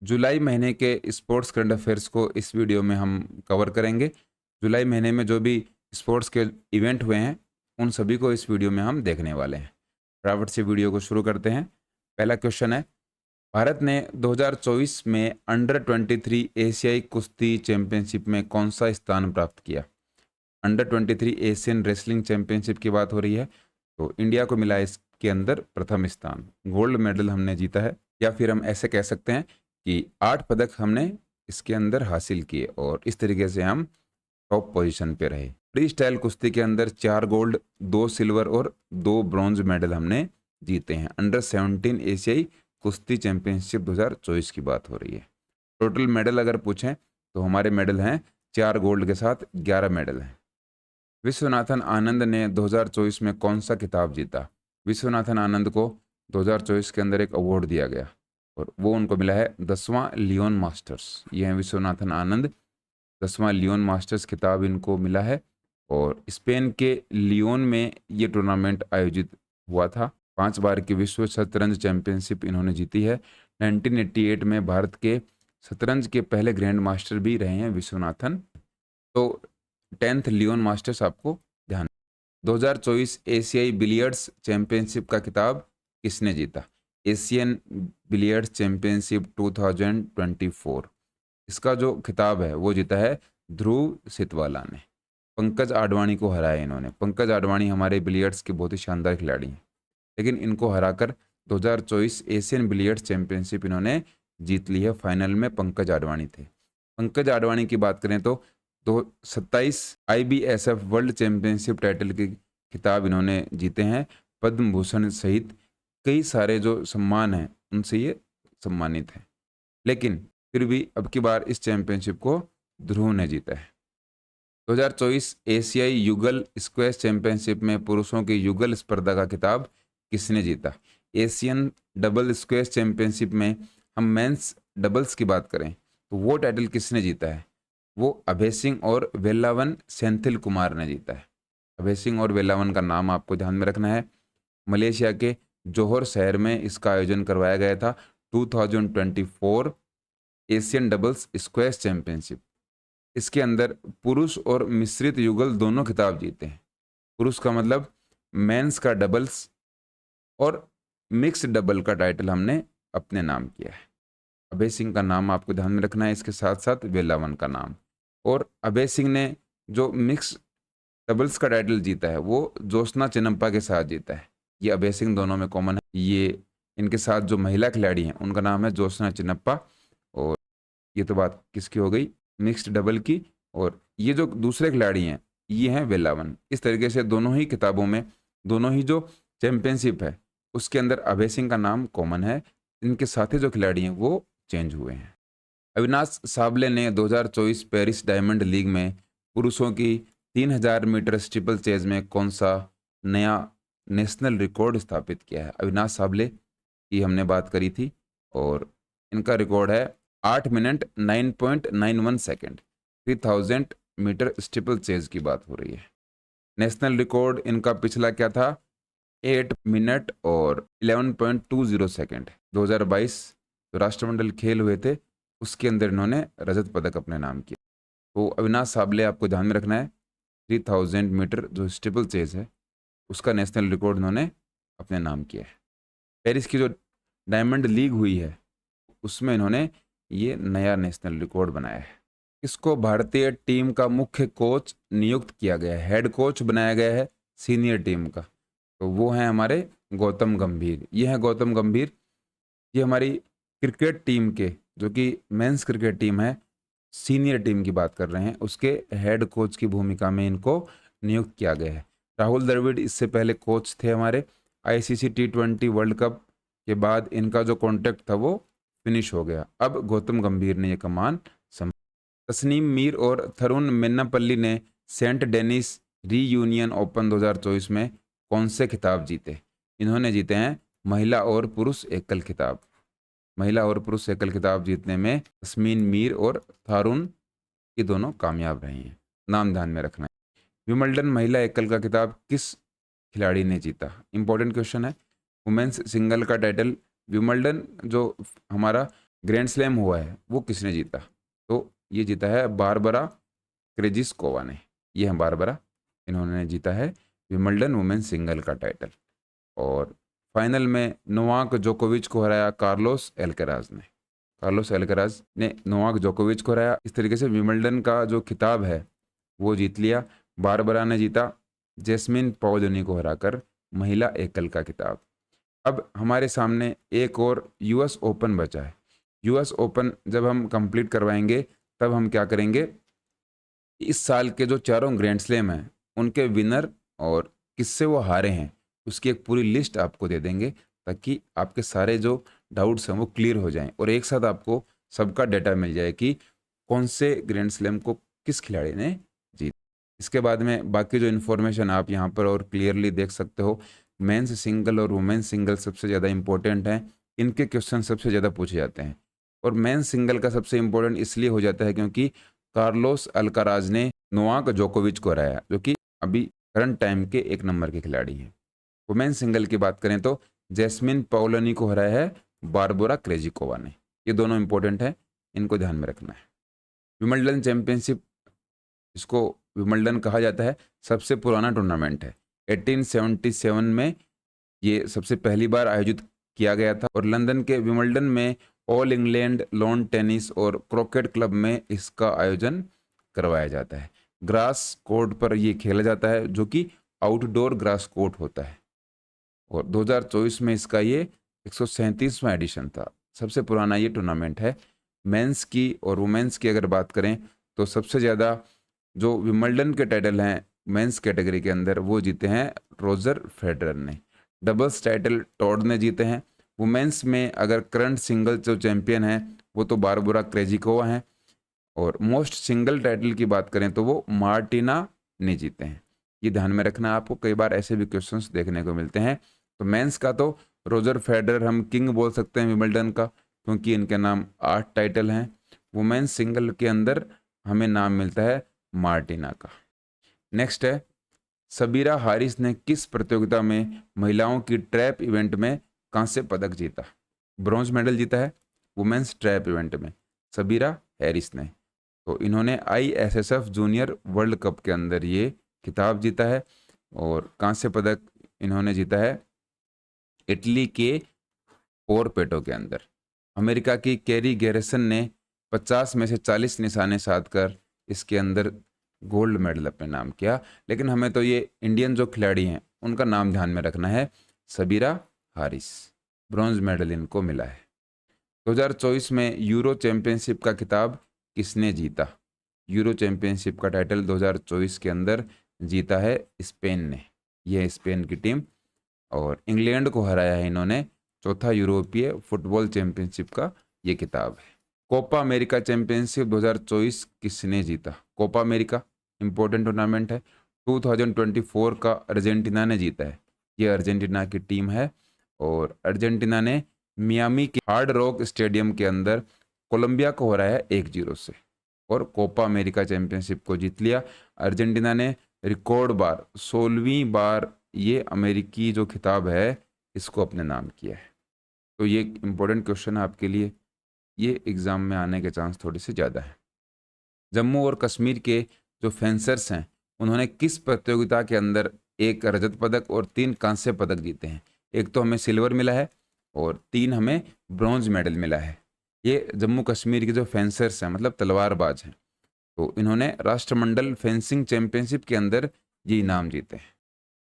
जुलाई महीने के sports current affairs को इस वीडियो में हम कवर करेंगे। जुलाई महीने में जो भी स्पोर्ट्स के इवेंट हुए हैं, उन सभी को इस वीडियो में हम देखने वाले हैं। फटाफट से वीडियो को शुरू करते हैं। पहला क्वेश्चन है, भारत ने 2024 में अंडर 23 एशियाई कुश्ती चैंपियनशिप में कौन सा स्थान प्राप्त किया? अंडर 23 एशियन रेसलिंग चैंपियनशिप की बात हो रही है, तो इंडिया को मिला इसके अंदर प्रथम स्थान। गोल्ड मेडल हमने जीता है, या फिर हम ऐसे कह सकते हैं कि 8 पदक हमने इसके अंदर हासिल किए और इस तरीके से हम टॉप पोजीशन पे रहे। फ्री स्टाइल कुश्ती के अंदर 4 गोल्ड, 2 सिल्वर और 2 ब्रॉन्ज मेडल हमने जीते हैं। अंडर 17 एशियाई कुश्ती चैंपियनशिप 2024 की बात हो रही है। टोटल मेडल अगर पूछें तो हमारे मेडल हैं 4 गोल्ड के साथ 11 मेडल हैं। विश्वनाथन आनंद ने 2024 में कौन सा खिताब जीता? विश्वनाथन आनंद को 2024 के अंदर एक अवार्ड दिया गया और वो उनको मिला है 10वां लियोन मास्टर्स। ये हैं विश्वनाथन आनंद, 10वां लियोन मास्टर्स खिताब इनको मिला है और स्पेन के लियोन में ये टूर्नामेंट आयोजित हुआ था। 5 बार की विश्व शतरंज चैंपियनशिप इन्होंने जीती है। 1988 में भारत के शतरंज के पहले ग्रैंड मास्टर भी रहे हैं विश्वनाथन। तो 10th लियोन मास्टर्स आपको ध्यान। 2024 एशियाई बिलियर्ड्स चैंपियनशिप का खिताब किसने जीता? एशियन बिलियर्ड्स चैंपियनशिप 2024, इसका जो खिताब है वो जीता है ध्रुव सितवाला ने। पंकज आडवाणी को हराया इन्होंने। पंकज आडवाणी हमारे बिलियर्ड्स के बहुत ही शानदार खिलाड़ी हैं, लेकिन इनको हराकर 2024 एशियन बिलियर्ड्स चैंपियनशिप इन्होंने जीत ली है। फाइनल में पंकज आडवाणी थे। पंकज आडवाणी की बात करें तो 27 IBSF वर्ल्ड चैंपियनशिप टाइटल के खिताब इन्होंने जीते हैं। पद्म भूषण सहित कई सारे जो सम्मान हैं उनसे ये सम्मानित हैं, लेकिन फिर भी अब की बार इस चैंपियनशिप को ध्रुव ने जीता है। 2024 एशियाई युगल स्क्वैश चैंपियनशिप में पुरुषों की युगल स्पर्धा का खिताब किसने जीता? एशियन डबल स्क्वैश चैंपियनशिप में हम मेंस डबल्स की बात करें तो वो टाइटल किसने जीता है? वो अभय सिंह और वेलावन सेंथिल कुमार ने जीता है। अभय सिंह और वेलावन का नाम आपको ध्यान में रखना है। मलेशिया के जोहर शहर में इसका आयोजन करवाया गया था। 2024 एशियन डबल्स स्क्वैश चैंपियनशिप, इसके अंदर पुरुष और मिश्रित युगल दोनों खिताब जीते हैं। पुरुष का मतलब मेंस का डबल्स और मिक्स डबल का टाइटल हमने अपने नाम किया है। अभय सिंह का नाम आपको ध्यान में रखना है, इसके साथ साथ वेलावन का नाम। और अभय सिंह ने जो मिक्स डबल्स का टाइटल जीता है वो ज्योत्सना चिनम्पा के साथ जीता है। ये अभय सिंह दोनों में कॉमन है। ये इनके साथ जो महिला खिलाड़ी हैं उनका नाम है ज्योत्सना चिनप्पा। और ये तो बात किसकी हो गई? मिक्स्ड डबल की। और ये जो दूसरे खिलाड़ी हैं ये हैं वेलावन। इस तरीके से दोनों ही किताबों में, दोनों ही जो चैंपियनशिप है उसके अंदर अभय सिंह का नाम कॉमन है। इनके साथी जो खिलाड़ी हैं वो चेंज हुए हैं। अविनाश साबले ने 2024 पेरिस डायमंड लीग में पुरुषों की 3000 मीटर स्टीपल चेज में कौन सा नया नेशनल रिकॉर्ड स्थापित किया है? अविनाश साबले की हमने बात करी थी और इनका रिकॉर्ड है 8 minute 9.91 second. 3000 metre steeple chase की बात हो रही है। नेशनल रिकॉर्ड इनका पिछला क्या था? 8 मिनट और 11.20 सेकेंड। 2022 जो राष्ट्रमंडल खेल हुए थे उसके अंदर इन्होंने रजत पदक अपने नाम किया। तो अविनाश साबले आपको ध्यान में रखना है, 3000 मीटर जो स्टीपल चेज है उसका नेशनल रिकॉर्ड इन्होंने अपने नाम किया है। पेरिस की जो डायमंड लीग हुई है उसमें इन्होंने ये नया नेशनल रिकॉर्ड बनाया है। इसको भारतीय टीम का मुख्य कोच नियुक्त किया गया है, हेड कोच बनाया गया है सीनियर टीम का। तो वो हैं हमारे गौतम गंभीर। ये हैं गौतम गंभीर। ये हमारी क्रिकेट टीम के, जो कि मेंस क्रिकेट टीम है, सीनियर टीम की बात कर रहे हैं, उसके हेड कोच की भूमिका में इनको नियुक्त किया गया है। राहुल द्रविड़ इससे पहले कोच थे हमारे। ICC T20 वर्ल्ड कप के बाद इनका जो कॉन्ट्रैक्ट था वो फिनिश हो गया। अब गौतम गंभीर ने ये कमान संभाली। तस्नीम मीर और थरुण मिन्नापल्ली ने सेंट डेनिस रीयूनियन ओपन 2024 में कौन से खिताब जीते? इन्होंने जीते हैं महिला और पुरुष एकल खिताब। महिला और पुरुष एकल खिताब जीतने में तस्मीन मीर और थारून ये दोनों कामयाब रही हैं। नाम ध्यान में रखना है। विंबलडन महिला एकल का खिताब किस खिलाड़ी ने जीता? इंपॉर्टेंट क्वेश्चन है। वुमेन्स सिंगल का टाइटल विंबलडन जो हमारा ग्रैंड स्लैम हुआ है वो किसने जीता? तो ये जीता है बारबरा क्रेजिस्कोवा ने। ये है बारबरा, इन्होंने जीता है विंबलडन वुमेन सिंगल का टाइटल। और फाइनल में नोवाक जोकोविच को हराया कार्लोस एल्कराज ने। कार्लोस एल्कराज ने नोवाक जोकोविच को हराया। इस तरीके से विंबलडन का जो खिताब है वो जीत लिया। बारबरा ने जीता जैस्मिन पाओलोनी को हराकर महिला एकल का खिताब। अब हमारे सामने एक और यूएस ओपन बचा है। यूएस ओपन जब हम कंप्लीट करवाएंगे तब हम क्या करेंगे, इस साल के जो चारों ग्रैंड स्लैम हैं उनके विनर और किससे वो हारे हैं उसकी एक पूरी लिस्ट आपको दे देंगे, ताकि आपके सारे जो डाउट्स हैं वो क्लियर हो जाएं और एक साथ आपको सबका डेटा मिल जाए कि कौन से ग्रैंड स्लैम को किस खिलाड़ी ने जीता। इसके बाद में बाकी जो इन्फॉर्मेशन आप यहाँ पर और क्लियरली देख सकते हो। मेंस सिंगल और वुमेन्स सिंगल सबसे ज़्यादा इंपॉर्टेंट हैं, इनके क्वेश्चन सबसे ज़्यादा पूछे जाते हैं। और मेंस सिंगल का सबसे इंपॉर्टेंट इसलिए हो जाता है क्योंकि कार्लोस अल्काराज ने नोवाक जोकोविच को हराया, जो कि अभी करंट टाइम के एक नंबर के खिलाड़ी हैं। वुमेन्स सिंगल की बात करें तो जैस्मिन पाओलोनी को हराया है बारबोरा क्रेजिकोवा ने। ये दोनों इंपॉर्टेंट है, इनको ध्यान में रखना है। विंबलडन चैंपियनशिप, इसको विंबलडन कहा जाता है, सबसे पुराना टूर्नामेंट है। 1877 में ये सबसे पहली बार आयोजित किया गया था और लंदन के विंबलडन में ऑल इंग्लैंड लॉन टेनिस और क्रिकेट क्लब में इसका आयोजन करवाया जाता है। ग्रास कोर्ट पर ये खेला जाता है, जो कि आउटडोर ग्रास कोर्ट होता है। और 2024 में इसका ये 137वां एडिशन था। सबसे पुराना ये टूर्नामेंट है। मेंस की और वुमेन्स की अगर बात करें तो सबसे ज़्यादा जो विंबलडन के टाइटल हैं मेंस कैटेगरी के अंदर वो जीते हैं रोजर फेडरर ने। डबल्स टाइटल टॉड ने जीते हैं। वुमेन्स में अगर करंट सिंगल जो चैंपियन है वो तो बारबोरा क्रेजिकोवा हैं। और मोस्ट सिंगल टाइटल की बात करें तो वो मार्टिना ने जीते हैं। ये ध्यान में रखना, आपको कई बार ऐसे भी क्वेश्चंस देखने को मिलते हैं। तो मेंस का तो रोजर फेडरर हम किंग बोल सकते हैं विंबलडन का, क्योंकि इनके नाम 8 टाइटल हैं। वुमेन्स सिंगल के अंदर हमें नाम मिलता है मार्टिना का। नेक्स्ट है, सबीरा हारिस ने किस प्रतियोगिता में महिलाओं की ट्रैप इवेंट में कांस्य पदक जीता? ब्रॉन्ज मेडल जीता है वुमेन्स ट्रैप इवेंट में सबीरा हैरिस ने। तो इन्होंने ISSF जूनियर वर्ल्ड कप के अंदर ये खिताब जीता है और कांस्य पदक इन्होंने जीता है इटली के पोरपेटो के अंदर। अमेरिका की कैरी गैरिसन ने 50 में से 40 निशाने साधकर इसके अंदर गोल्ड मेडल अपने नाम किया। लेकिन हमें तो ये इंडियन जो खिलाड़ी हैं उनका नाम ध्यान में रखना है, सबीरा हारिस, ब्रॉन्ज मेडल इनको मिला है। 2024 में यूरो चैंपियनशिप का खिताब किसने जीता? यूरो चैंपियनशिप का टाइटल 2024 के अंदर जीता है स्पेन ने। यह है स्पेन की टीम और इंग्लैंड को हराया है इन्होंने। चौथा यूरोपीय फुटबॉल चैंपियनशिप का ये खिताब है। कोपा अमेरिका चैंपियनशिप 2024 किसने जीता? कोपा अमेरिका इंपॉर्टेंट टूर्नामेंट है। 2024 का अर्जेंटीना ने जीता है। ये अर्जेंटीना की टीम है और अर्जेंटीना ने मियामी के हार्ड रॉक स्टेडियम के अंदर कोलंबिया को हराया 1-0 से और कोपा अमेरिका चैंपियनशिप को जीत लिया। अर्जेंटीना ने रिकॉर्ड बार 16वीं बार ये अमेरिकी जो खिताब है इसको अपने नाम किया है। तो ये इंपॉर्टेंट क्वेश्चन है आपके लिए, ये एग्ज़ाम में आने के चांस थोड़े से ज़्यादा है। जम्मू और कश्मीर के जो फेंसर्स हैं उन्होंने किस प्रतियोगिता के अंदर 1 रजत पदक और 3 कांस्य पदक जीते हैं? एक तो हमें सिल्वर मिला है और 3 हमें ब्रॉन्ज मेडल मिला है। ये जम्मू कश्मीर के जो फेंसर्स हैं मतलब तलवारबाज हैं, तो इन्होंने राष्ट्रमंडल फेंसिंग चैंपियनशिप के अंदर ये इनाम जीते हैं।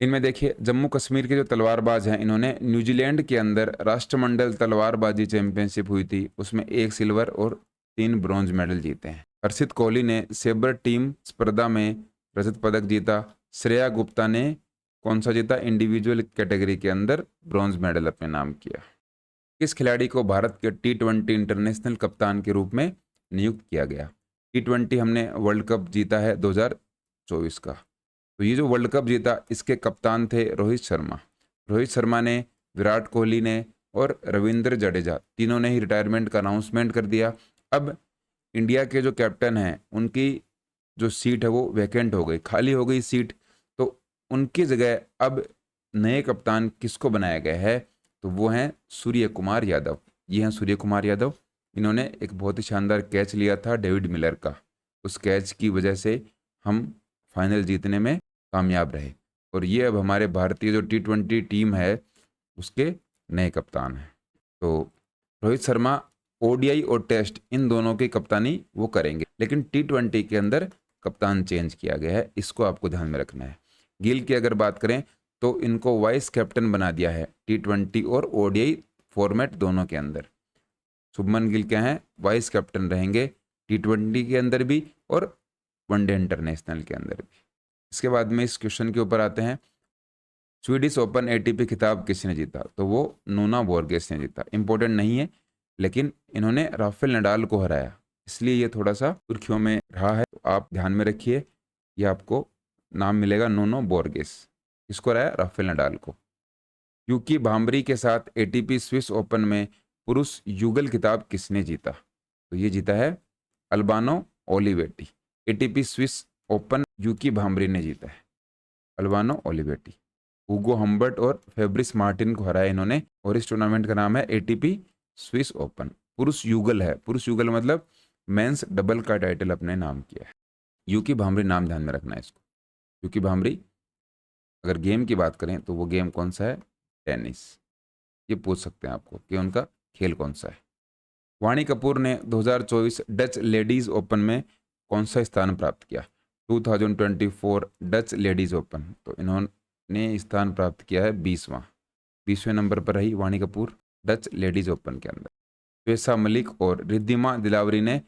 इनमें देखिए जम्मू कश्मीर के जो तलवारबाज हैं इन्होंने न्यूजीलैंड के अंदर राष्ट्रमंडल तलवारबाजी चैंपियनशिप हुई थी, उसमें 1 सिल्वर और 3 ब्रॉन्ज मेडल जीते हैं। हर्षित कोहली ने सेबर टीम स्पर्धा में रजत पदक जीता। श्रेया गुप्ता ने कौन सा जीता? इंडिविजुअल कैटेगरी के अंदर ब्रॉन्ज मेडल अपने नाम किया। किस खिलाड़ी को भारत के T20 इंटरनेशनल कप्तान के रूप में नियुक्त किया गया? T20 हमने वर्ल्ड कप जीता है 2024 का, तो ये जो वर्ल्ड कप जीता इसके कप्तान थे रोहित शर्मा। रोहित शर्मा ने, विराट कोहली ने और रविंद्र जडेजा तीनों ने ही रिटायरमेंट का अनाउंसमेंट कर दिया। अब इंडिया के जो कैप्टन हैं उनकी जो सीट है वो वैकेंट हो गई, खाली हो गई सीट, तो उनकी जगह अब नए कप्तान किसको बनाया गया है? तो वो हैं सूर्य कुमार यादव। ये हैं सूर्य कुमार यादव इन्होंने एक बहुत ही शानदार कैच लिया था डेविड मिलर का, उस कैच की वजह से हम फाइनल जीतने में कामयाब रहे। और ये अब हमारे भारतीय जो T20 टीम है उसके नए कप्तान हैं। तो रोहित शर्मा ओडीआई और टेस्ट इन दोनों की कप्तानी वो करेंगे, लेकिन T20 के अंदर कप्तान चेंज किया गया है, इसको आपको ध्यान में रखना है। गिल की अगर बात करें तो इनको वाइस कैप्टन बना दिया है T20 और ओडीआई फॉर्मेट दोनों के अंदर। शुभमन गिल क्या है, वाइस कैप्टन रहेंगे T20 के अंदर भी और वनडे इंटरनेशनल के अंदर भी। इसके बाद में इस क्वेश्चन के ऊपर आते हैं, स्वीडिश ओपन एटीपी खिताब किसने जीता? तो वो नोना बोर्गेस ने जीता। इंपॉर्टेंट नहीं है, लेकिन इन्होंने राफेल नडाल को हराया, इसलिए ये थोड़ा सा सुर्खियों में रहा है। तो आप ध्यान में रखिए, ये आपको नाम मिलेगा नोनो बोर्गेस। इसको हराया? राफेल नडाल को। यूकी भाम्बरी के साथ एटीपी स्विस ओपन में पुरुष युगल खिताब किसने जीता? तो ये जीता है Albano Olivetti. ATP Swiss Open Yuki Bhambri ने जीता है, अल्बानो ओलिवेटी। हुगो हम्बर्ट और फेब्रिस मार्टिन को हराया इन्होंने, और इस टूर्नामेंट का नाम है एटीपी स्विस ओपन। पुरुष युगल है, पुरुष युगल मतलब मेंस डबल का टाइटल अपने नाम किया है। यूकी भाम्बरी नाम ध्यान में रखना है इसको। यूकी भाम्बरी, अगर गेम की बात करें तो वो गेम कौन सा है? टेनिस। ये पूछ सकते हैं आपको कि उनका खेल कौन सा है। वाणी कपूर ने 2024 डच लेडीज ओपन में कौन सा स्थान प्राप्त किया? 2024 डच लेडीज ओपन, तो इन्होंने स्थान प्राप्त किया है 20वें नंबर पर रही वाणी कपूर डच लेडीज ओपन के अंदर। श्वेता मलिक और रिद्धिमा दिलावरी ने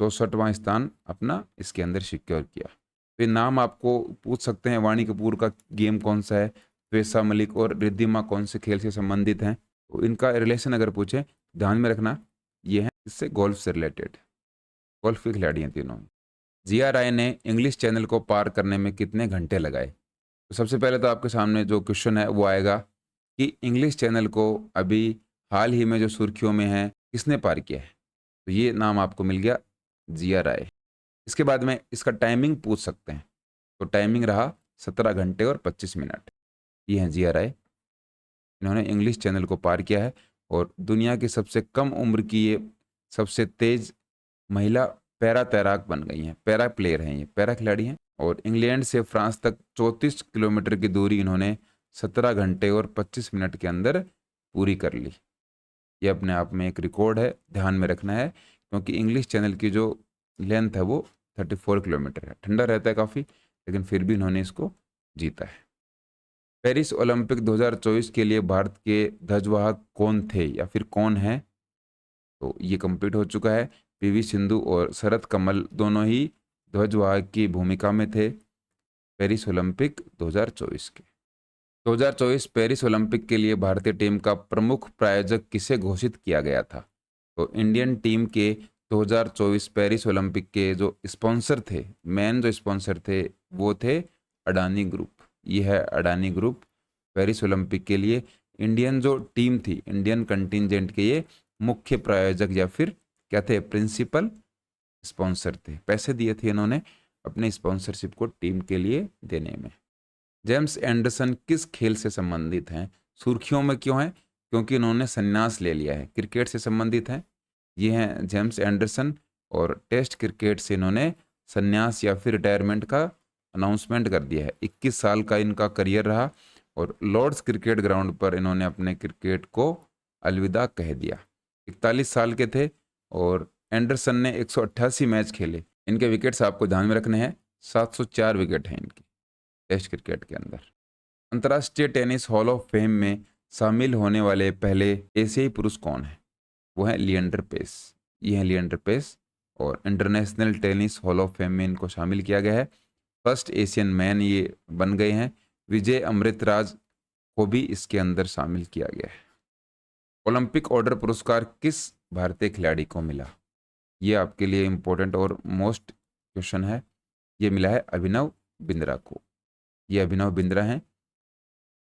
64वां स्थान अपना इसके अंदर सिक्योर किया। तो ये नाम आपको पूछ सकते हैं, वाणी कपूर का गेम कौन सा है, श्वेता मलिक और रिद्धिमा कौन से खेल से संबंधित हैं। तो इनका रिलेशन अगर पूछे, ध्यान में रखना ये है इससे गोल्फ से रिलेटेड, गोल्फ की खिलाड़ी हैं तीनों। जिया राय ने इंग्लिश चैनल को पार करने में कितने घंटे लगाए? तो सबसे पहले तो आपके सामने जो क्वेश्चन है वो आएगा कि इंग्लिश चैनल को अभी हाल ही में जो सुर्खियों में है किसने पार किया है? तो ये नाम आपको मिल गया, जिया राय। इसके बाद में इसका टाइमिंग पूछ सकते हैं, तो टाइमिंग रहा 17 घंटे और 25 मिनट। ये हैं जिया राय, इन्होंने इंग्लिश चैनल को पार किया है और दुनिया की सबसे कम उम्र की ये सबसे तेज महिला पैरा तैराक बन गई हैं, पैरा प्लेयर हैं, ये पैरा खिलाड़ी हैं। और इंग्लैंड से फ्रांस तक 34 किलोमीटर की दूरी इन्होंने 17 घंटे और 25 मिनट के अंदर पूरी कर ली। ये अपने आप में एक रिकॉर्ड है, ध्यान में रखना है, क्योंकि इंग्लिश चैनल की जो लेंथ है वो 34 किलोमीटर है। ठंडा रहता है काफ़ी, लेकिन फिर भी इन्होंने इसको जीता है। पेरिस ओलंपिक 2024 के लिए भारत के ध्वजवाहक कौन थे या फिर कौन है? तो ये कंप्लीट हो चुका है। पीवी सिंधु और शरत कमल दोनों ही ध्वजवाहक की भूमिका में थे पेरिस ओलंपिक 2024 के। 2024 पेरिस ओलंपिक के लिए भारतीय टीम का प्रमुख प्रायोजक किसे घोषित किया गया था? तो इंडियन टीम के 2024 पेरिस ओलंपिक के जो स्पॉन्सर थे, मेन जो स्पॉन्सर थे वो थे अडानी ग्रुप। ये है अडानी ग्रुप। पेरिस ओलंपिक के लिए इंडियन जो टीम थी, इंडियन कंटिजेंट के ये मुख्य प्रायोजक या फिर क्या थे? प्रिंसिपल स्पॉन्सर थे। पैसे दिए थे इन्होंने अपने स्पॉन्सरशिप को टीम के लिए देने में। जेम्स एंडरसन किस खेल से संबंधित हैं? सुर्खियों में क्यों है? क्योंकि इन्होंने संन्यास ले लिया है, क्रिकेट से संबंधित हैं। ये हैं जेम्स एंडरसन, और टेस्ट क्रिकेट से इन्होंने संन्यास या फिर रिटायरमेंट का अनाउंसमेंट कर दिया है। 21 साल का इनका करियर रहा और लॉर्ड्स क्रिकेट ग्राउंड पर इन्होंने अपने क्रिकेट को अलविदा कह दिया। 41 साल के थे और एंडरसन ने 188 मैच खेले। इनके विकेट्स आपको ध्यान में रखने हैं, 704 विकेट हैं इनके टेस्ट क्रिकेट के अंदर। अंतर्राष्ट्रीय टेनिस हॉल ऑफ फेम में शामिल होने वाले पहले एशियाई पुरुष कौन है? वो है लिएंडर पेस। ये हैं लिएंडर पेस, और international tennis hall of fame में इनको शामिल किया गया है। फर्स्ट एशियन मैन ये बन गए हैं। विजय अमृतराज को भी इसके अंदर शामिल किया गया है। ओलंपिक ऑर्डर पुरस्कार किस भारतीय खिलाड़ी को मिला? ये आपके लिए इंपॉर्टेंट और मोस्ट क्वेश्चन है। ये मिला है अभिनव बिंद्रा को। ये अभिनव बिंद्रा हैं,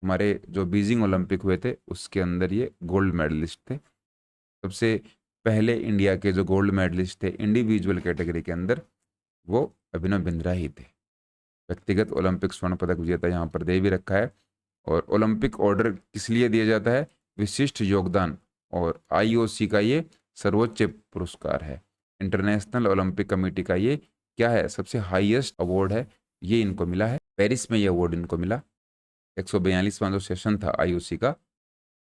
हमारे जो बीजिंग ओलंपिक हुए थे उसके अंदर ये गोल्ड मेडलिस्ट थे। सबसे पहले इंडिया के जो गोल्ड मेडलिस्ट थे इंडिविजुअल कैटेगरी के अंदर, वो अभिनव बिंद्रा ही थे। व्यक्तिगत ओलंपिक स्वर्ण पदक विजेता यहाँ पर दे भी रखा है। और ओलंपिक ऑर्डर किस लिए दिया जाता है? विशिष्ट योगदान, और आईओसी का ये सर्वोच्च पुरस्कार है। इंटरनेशनल ओलंपिक कमेटी का ये क्या है, सबसे हाईएस्ट अवार्ड है, ये इनको मिला है। पेरिस में ये अवार्ड इनको मिला। 142वां जो सेशन था आईओसी का।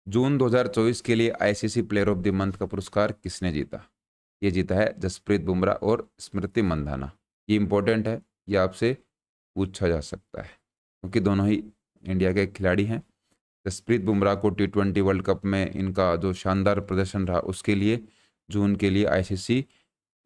जून 2024 के लिए ICC player of the month का पुरस्कार किसने जीता? ये जीता है जसप्रीत बुमराह और स्मृति मंधाना। ये इंपॉर्टेंट है, ये आपसे पूछा जा सकता है क्योंकि दोनों ही इंडिया के खिलाड़ी हैं। जसप्रीत बुमराह को T20 वर्ल्ड कप में इनका जो शानदार प्रदर्शन रहा उसके लिए जून के लिए आईसीसी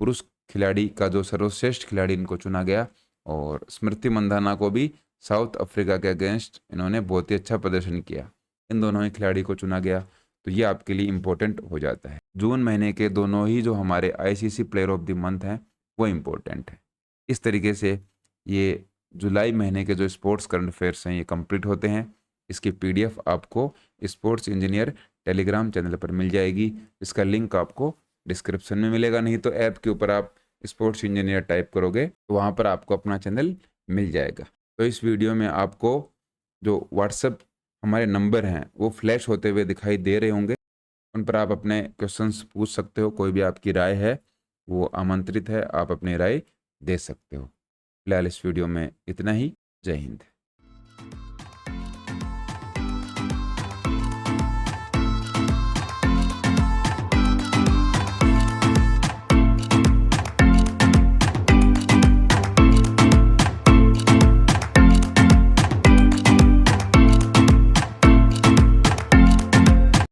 पुरुष खिलाड़ी का जो सर्वश्रेष्ठ खिलाड़ी इनको चुना गया। और स्मृति मंधाना को भी साउथ अफ्रीका के अगेंस्ट इन्होंने बहुत ही अच्छा प्रदर्शन किया, इन दोनों ही खिलाड़ी को चुना गया। तो ये आपके लिए इम्पोर्टेंट हो जाता है। जून महीने के दोनों ही जो हमारे ICC player of the month हैं वो इम्पोर्टेंट है। इस तरीके से ये जुलाई महीने के जो स्पोर्ट्स करंट अफेयर्स हैं ये कंप्लीट होते हैं। इसकी पीडीएफ आपको स्पोर्ट्स इंजीनियर टेलीग्राम चैनल पर मिल जाएगी। इसका लिंक आपको डिस्क्रिप्शन में मिलेगा, नहीं तो ऐप के ऊपर आप स्पोर्ट्स इंजीनियर टाइप करोगे तो वहाँ पर आपको अपना चैनल मिल जाएगा। तो इस वीडियो में आपको जो व्हाट्सएप हमारे नंबर हैं वो फ्लैश होते हुए दिखाई दे रहे होंगे, उन पर आप अपने क्वेश्चंस पूछ सकते हो। कोई भी आपकी राय है वो आमंत्रित है, आप अपनी राय दे सकते हो। फिलहाल इस वीडियो में इतना ही। जय हिंद।